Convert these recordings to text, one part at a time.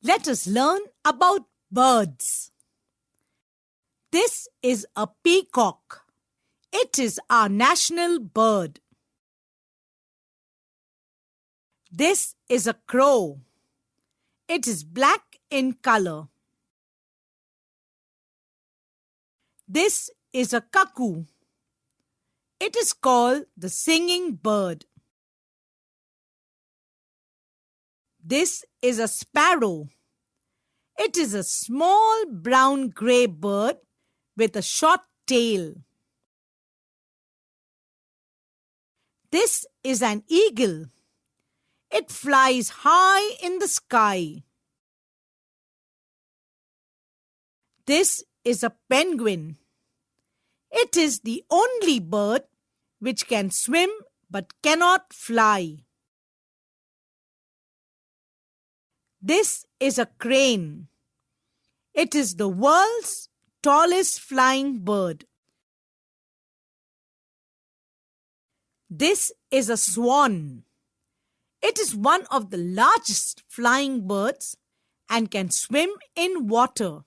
Let us learn about birds. This is a peacock. It is our national bird. This is a crow. It is black in color. This is a cuckoo. It is called the singing bird. This is a sparrow. It is a small brown-gray bird with a short tail. This is an eagle. It flies high in the sky. This is a penguin. It is the only bird which can swim but cannot fly. This is a crane. It is the world's tallest flying bird. This is a swan. It is one of the largest flying birds and can swim in water.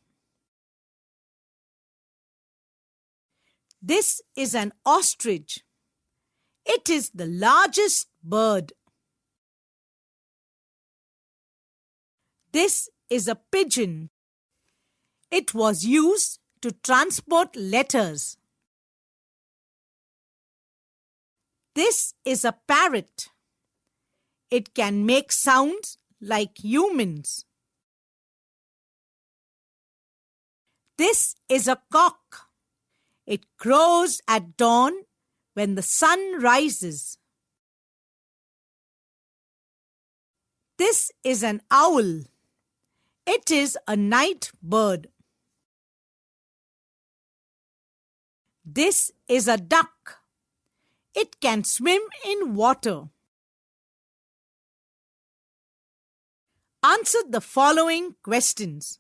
This is an ostrich. It is the largest bird. This is a pigeon. It was used to transport letters. This is a parrot. It can make sounds like humans. This is a cock. It crows at dawn when the sun rises. This is an owl. It is a night bird. This is a duck. It can swim in water. Answer the following questions.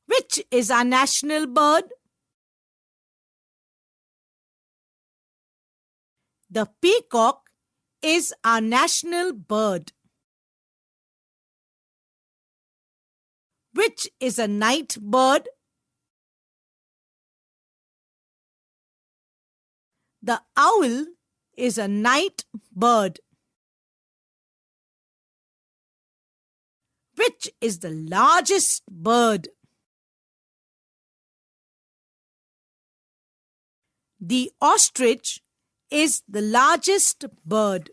Which is our national bird? The peacock is our national bird. Which is a night bird? The owl is a night bird. Which is the largest bird? The ostrich is the largest bird.